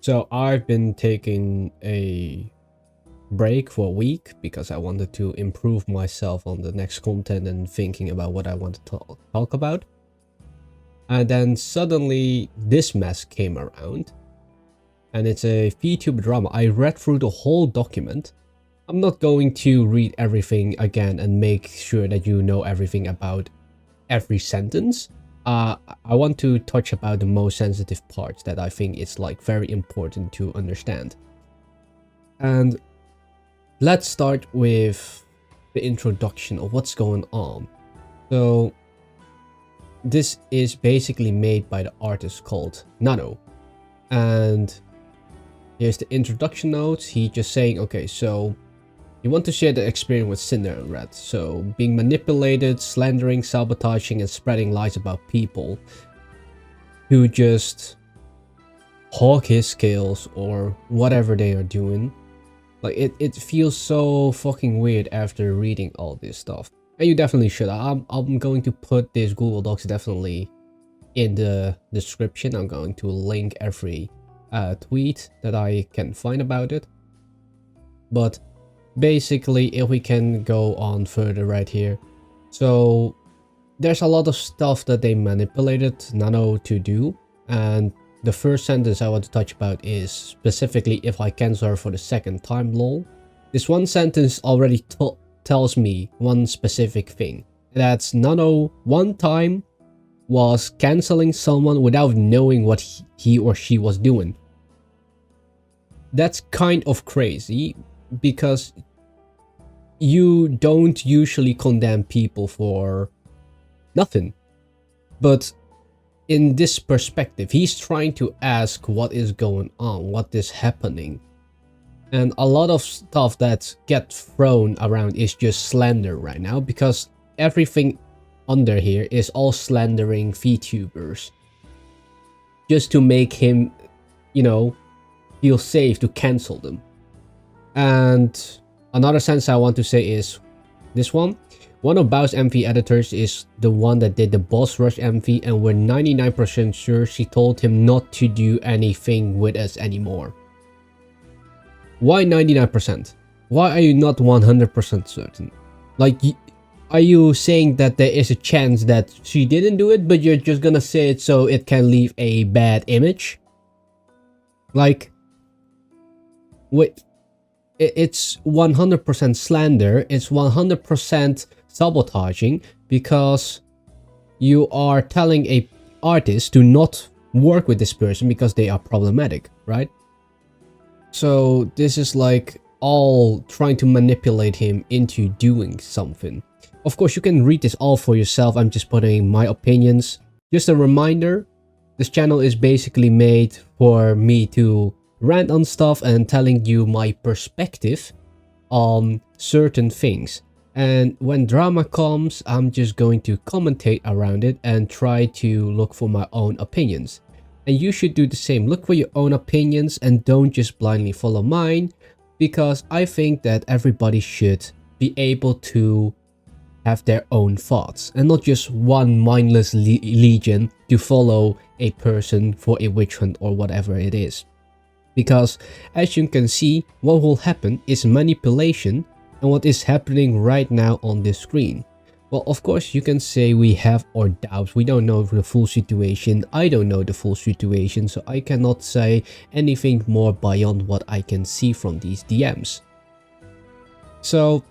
So I've been taking a break for a week because I wanted to improve myself on the next content and thinking about what I want to talk about. And then suddenly this mess came around, and it's a Vtuber drama. I read through the whole document. I'm not going to read everything again and make sure that you know everything about every sentence. I want to touch about the most sensitive parts that I think it's like very important to understand. And let's start with the introduction of what's going on. So this is basically made by the artist called Nano, and here's the introduction notes. He just saying, okay, so you want to share the experience with Cinder and Red. So being manipulated, slandering, sabotaging, and spreading lies about people who just hawk his skills or whatever they are doing. Like it feels so fucking weird after reading all this stuff. And you definitely should. I'm going to put this Google Docs definitely in the description. I'm going to link every tweet that I can find about it. But basically, if we can go on further right here. So there's a lot of stuff that they manipulated Nano to do. And the first sentence I want to touch about is specifically if I cancel her for the second time, lol. This one sentence already tells me one specific thing. That's Nano one time was canceling someone without knowing what he or she was doing. That's kind of crazy because you don't usually condemn people for nothing. But in this perspective, he's trying to ask what is going on, what is happening. And a lot of stuff that gets thrown around is just slander right now, because everything under here is all slandering VTubers. Just to make him, you know, feel safe to cancel them. And another sentence I want to say is this one. One of Bao's MV editors is the one that did the Boss Rush MV, and we're 99% sure she told him not to do anything with us anymore. Why 99%? Why are you not 100% certain? Like, are you saying that there is a chance that she didn't do it, but you're just gonna say it so it can leave a bad image? Like, wait, it's 100% slander, it's 100% sabotaging, because you are telling a artist to not work with this person because they are problematic, right? So this is like all trying to manipulate him into doing something. Of course, you can read this all for yourself. I'm just putting my opinions. Just a reminder, this channel is basically made for me to rant on stuff and telling you my perspective on certain things. And when drama comes, I'm just going to commentate around it and try to look for my own opinions. And you should do the same. Look for your own opinions and don't just blindly follow mine, because I think that everybody should be able to have their own thoughts and not just one mindless legion to follow a person for a witch hunt or whatever it is. Because as you can see, what will happen is manipulation, and what is happening right now on this screen. Well, of course, you can say we have our doubts. We don't know the full situation. I don't know the full situation, so I cannot say anything more beyond what I can see from these DMs. So,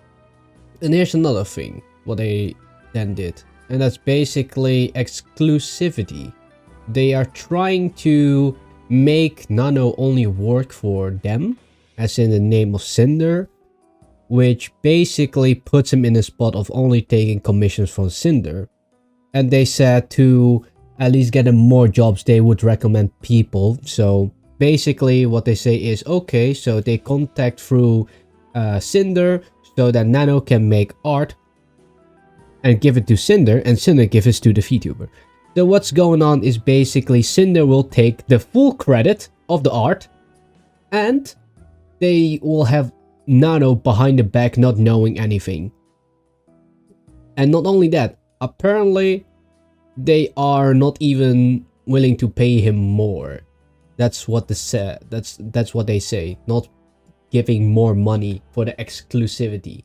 and here's another thing, what they then did, and that's basically exclusivity. They are trying to make Nano only work for them, as in the name of Cinder, which basically puts him in a spot of only taking commissions from Cinder. And they said to at least get him more jobs, they would recommend people. So basically what they say is, okay, so they contact through Cinder so that Nano can make art and give it to Cinder, and Cinder gives it to the VTuber. So what's going on is basically Cinder will take the full credit of the art, and they will have Nano behind the back not knowing anything. And not only that, apparently they are not even willing to pay him more. That's what that's what they say, not giving more money for the exclusivity.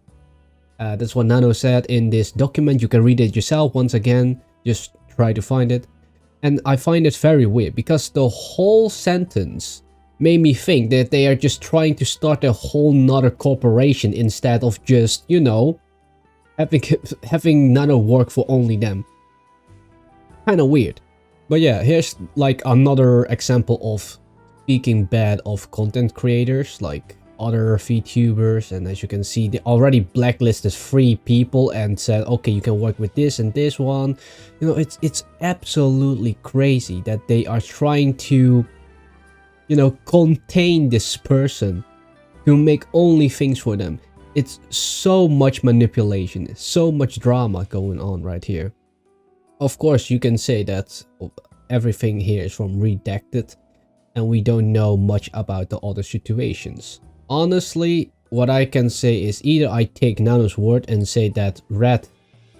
That's what Nano said in this document. You can read it yourself once again, just try to find it. And I find it very weird because the whole sentence made me think that they are just trying to start a whole nother corporation instead of just, you know, having Nano work for only them. Kind of weird. But yeah, here's like another example of speaking bad of content creators, like other VTubers, and as you can see, they already blacklisted 3 people and said, okay, you can work with this and this one. You know, it's absolutely crazy that they are trying to, you know, contain this person to make only things for them. It's so much manipulation, so much drama going on right here. Of course, you can say that everything here is from redacted and we don't know much about the other situations. Honestly, what I can say is either I take Nano's word and say that Red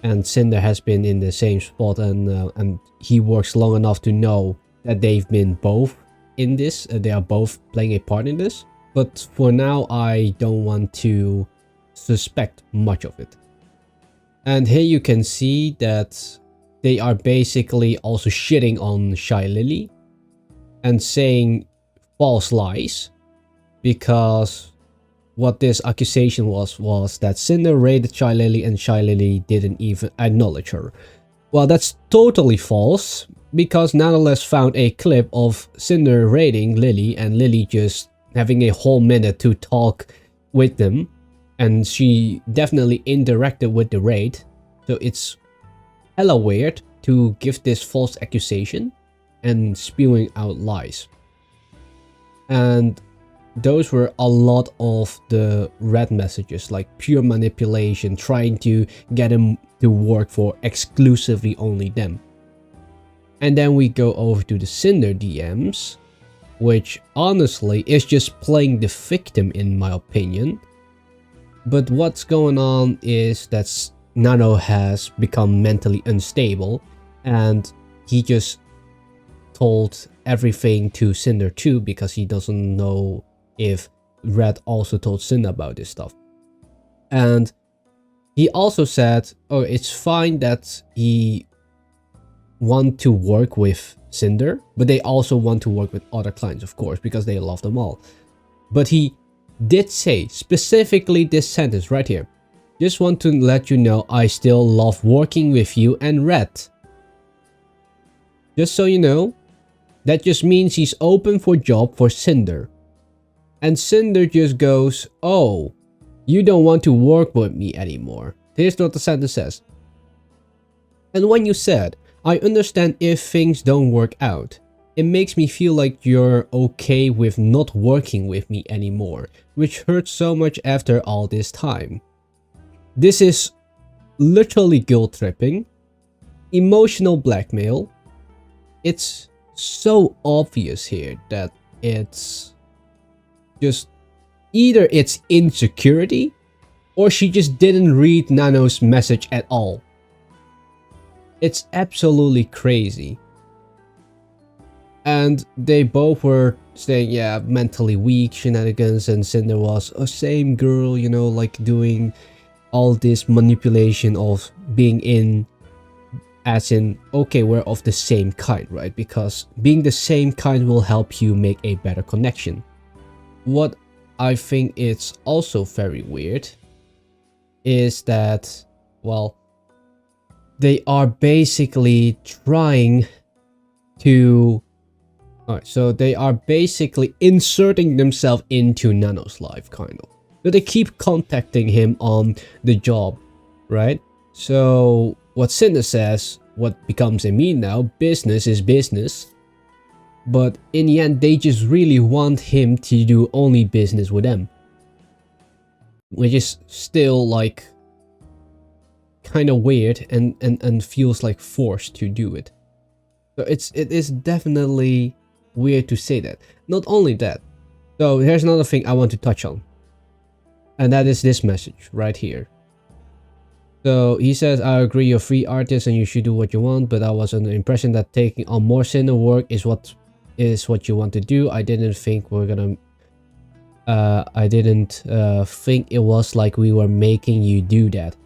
and Cinder has been in the same spot and he works long enough to know that they've been both in this, they are both playing a part in this. But for now, I don't want to suspect much of it. And here you can see that they are basically also shitting on Shy Lily and saying false lies, because what this accusation was that Cinder raided Shy Lily and Shy Lily didn't even acknowledge her. Well, that's totally false, because Nonetheless found a clip of Cinder raiding Lily and Lily just having a whole minute to talk with them, and she definitely interacted with the raid. So it's hella weird to give this false accusation and spewing out lies. And those were a lot of the Red messages, like pure manipulation, trying to get him to work for exclusively only them. And then we go over to the Cinder DMs, which honestly is just playing the victim in my opinion. But what's going on is that Nano has become mentally unstable and he just told everything to Cinder too, because he doesn't know if Red also told Cinder about this stuff. And he also said, oh, it's fine that he want to work with Cinder, but they also want to work with other clients, of course, because they love them all. But he did say specifically this sentence right here: just want to let you know I still love working with you and Red. Just so you know, that just means he's open for job for Cinder. And Cinder just goes, oh, you don't want to work with me anymore. Here's what the sentence says. And when you said, I understand if things don't work out, it makes me feel like you're okay with not working with me anymore, which hurts so much after all this time. This is literally guilt tripping, emotional blackmail. It's so obvious here that it's just either it's insecurity or she just didn't read Nano's message at all. It's absolutely crazy. And they both were saying, yeah, mentally weak shenanigans, and Cinder was a same girl, you know, like doing all this manipulation of being in, as in, okay, we're of the same kind, right? Because being the same kind will help you make a better connection. What I think it's also very weird is that, well, they are basically trying to... Alright, so they are basically inserting themselves into Nano's life, kind of. So they keep contacting him on the job, right? So what Cinder says, what becomes a meme now, business is business. But in the end, they just really want him to do only business with them. Which is still like kind of weird and feels like forced to do it. So it is definitely weird to say that. Not only that, so here's another thing I want to touch on, and that is this message right here. So he says, I agree, you're free artist and you should do what you want, but I was under the impression that taking on more Cinder work is what is what you want to do. I didn't think we're gonna I didn't think it was like we were making you do that.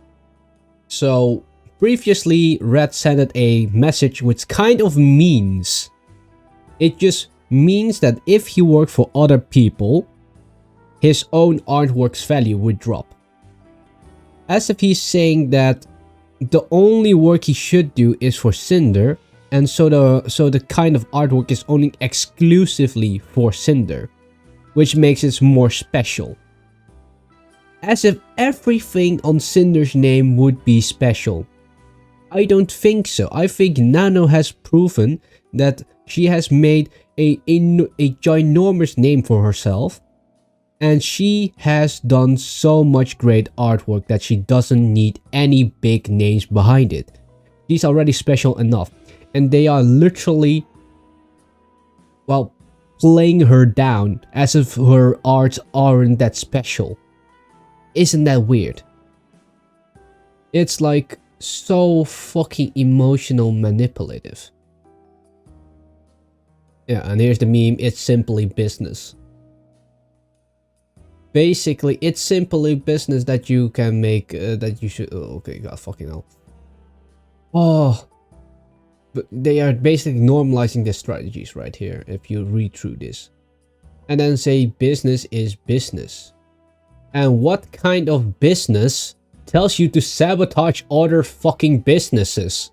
So previously Red sent a message which kind of means, it just means that if he worked for other people, his own artwork's value would drop. As if he's saying that the only work he should do is for Cinder, and so the kind of artwork is only exclusively for Cinder, which makes it more special. As if everything on Cinder's name would be special. I don't think so. I think Nano has proven that she has made a ginormous name for herself, and she has done so much great artwork that she doesn't need any big names behind it. She's already special enough, and they are literally, well, playing her down as if her arts aren't that special. Isn't that weird? It's like so fucking emotional manipulative. Yeah, and here's the meme. It's simply business. Basically, it's simply business that you can make, that you should... Oh, okay, god fucking hell. Oh. But they are basically normalizing their strategies right here, if you read through this. And then say business is business. And what kind of business tells you to sabotage other fucking businesses?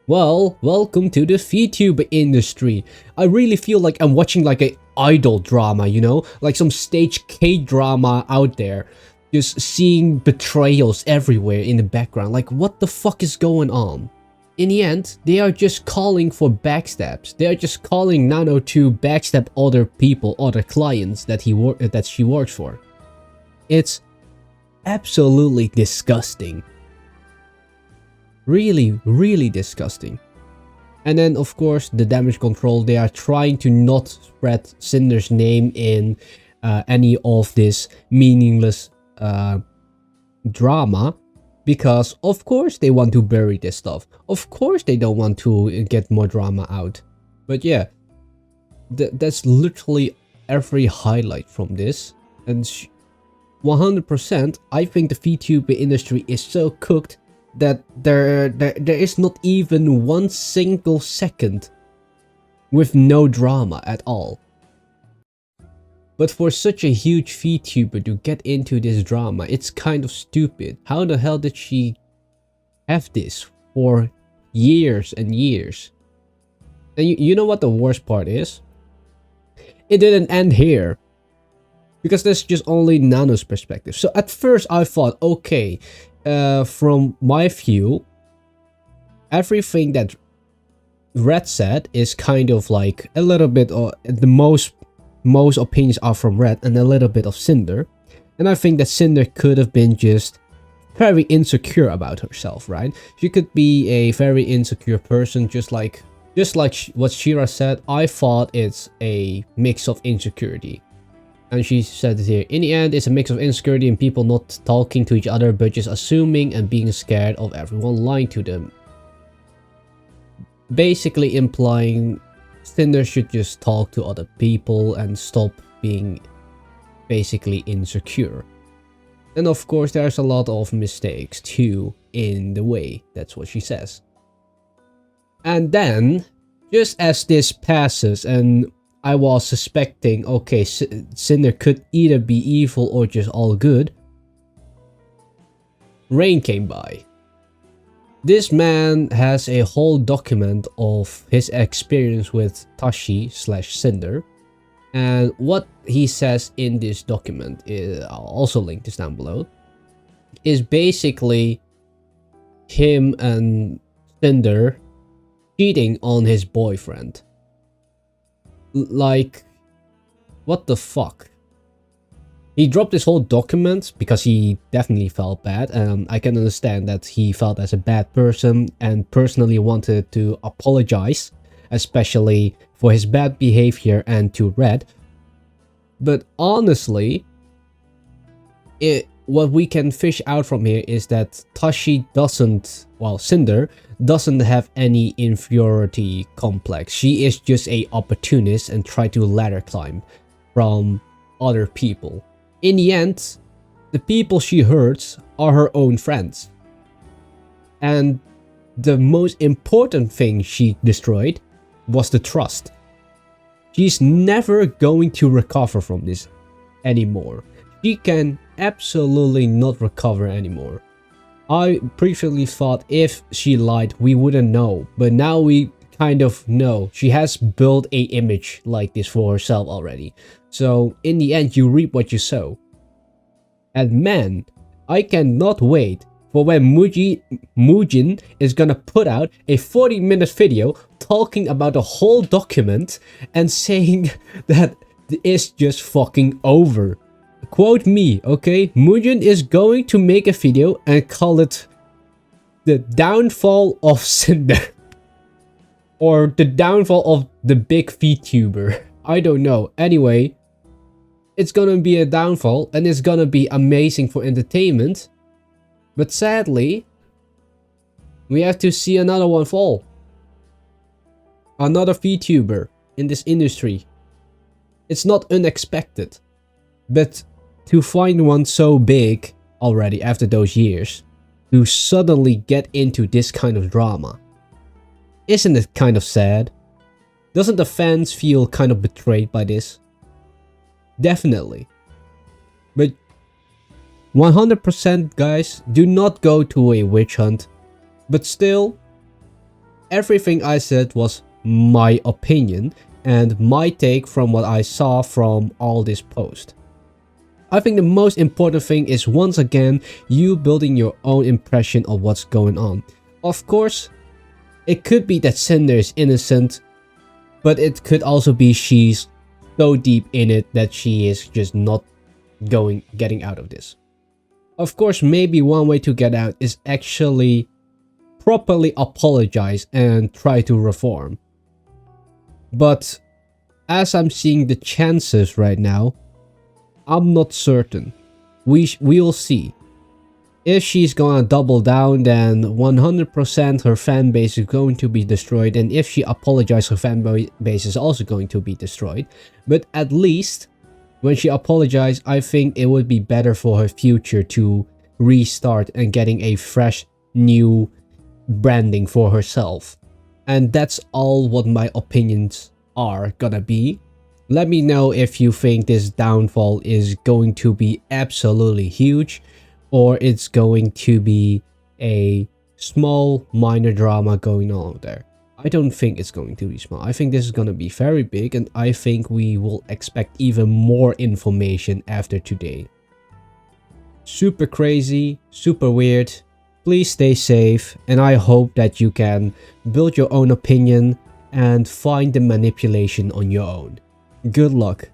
Well, welcome to the Vtuber industry. I really feel like I'm watching like a idol drama, you know? Like some stage K-drama out there. Just seeing betrayals everywhere in the background. Like, what the fuck is going on? In the end, they are just calling for backstabs. They are just calling Nano to backstab other people, other clients that she works for. It's absolutely disgusting. Really, really disgusting. And then, of course, the damage control. They are trying to not spread Cinder's name in any of this meaningless drama. Because, of course, they want to bury this stuff. Of course, they don't want to get more drama out. But yeah, that's literally every highlight from this. And 100%, I think the VTuber industry is so cooked that there is not even one single second with no drama at all. But for such a huge VTuber to get into this drama, it's kind of stupid. How the hell did she have this for years and years? And you know what the worst part is? It didn't end here. Because that's just only Nano's perspective. So at first I thought, okay, from my view, everything that Red said is kind of like a little bit, or the most opinions are from Red and a little bit of Cinder. And I think that Cinder could have been just very insecure about herself, right? She could be a very insecure person, just like what Shira said. I thought it's a mix of insecurity. And she said it here, in the end, it's a mix of insecurity and people not talking to each other, but just assuming and being scared of everyone lying to them. Basically implying Cinder should just talk to other people and stop being basically insecure. And of course, there's a lot of mistakes too in the way. That's what she says. And then, just as this passes and I was suspecting, okay, Cinder could either be evil or just all good, Rain came by. This man has a whole document of his experience with Tashi/Cinder. And what he says in this document, I'll also link this down below, is basically him and Cinder cheating on his boyfriend. Like, what the fuck? He dropped this whole document because he definitely felt bad, and I can understand that he felt as a bad person and personally wanted to apologize, especially for his bad behavior and to Red. But honestly, what we can fish out from here is that Tashi doesn't, well, Cinder doesn't have any inferiority complex. She is just a opportunist and try to ladder climb from other people. In the end, the people she hurts are her own friends. And the most important thing she destroyed was the trust. She's never going to recover from this anymore. She can absolutely not recover anymore. I previously thought if she lied, we wouldn't know. But now we kind of know. She has built a image like this for herself already. So in the end, you reap what you sow. And man, I cannot wait for when Muujin is gonna put out a 40-minute video talking about the whole document and saying that it's just fucking over. Quote me, okay? Muujin is going to make a video and call it the downfall of Cinder. Or the downfall of the big Vtuber. I don't know. Anyway, it's gonna be a downfall and it's gonna be amazing for entertainment. But sadly, we have to see another one fall. Another VTuber in this industry. It's not unexpected. But to find one so big already after those years, to suddenly get into this kind of drama, isn't it kind of sad? Doesn't the fans feel kind of betrayed by this? Definitely. But 100% guys, do not go to a witch hunt. But still, everything I said was my opinion and my take from what I saw from all this post. I think the most important thing is once again, you building your own impression of what's going on. Of course, it could be that Cinder is innocent, but it could also be she's so deep in it that she is just not getting out of this. Of course, maybe one way to get out is actually properly apologize and try to reform. But as I'm seeing the chances right now, I'm not certain. We'll see. If she's gonna double down, then 100% her fan base is going to be destroyed, and if she apologizes, her fan base is also going to be destroyed. But at least when she apologized, I think it would be better for her future to restart and getting a fresh new branding for herself. And that's all what my opinions are gonna be. Let me know if you think this downfall is going to be absolutely huge, or it's going to be a small minor drama going on there. I don't think it's going to be small. I think this is going to be very big, and I think we will expect even more information after today. Super crazy, super weird. Please stay safe, and I hope that you can build your own opinion and find the manipulation on your own. Good luck.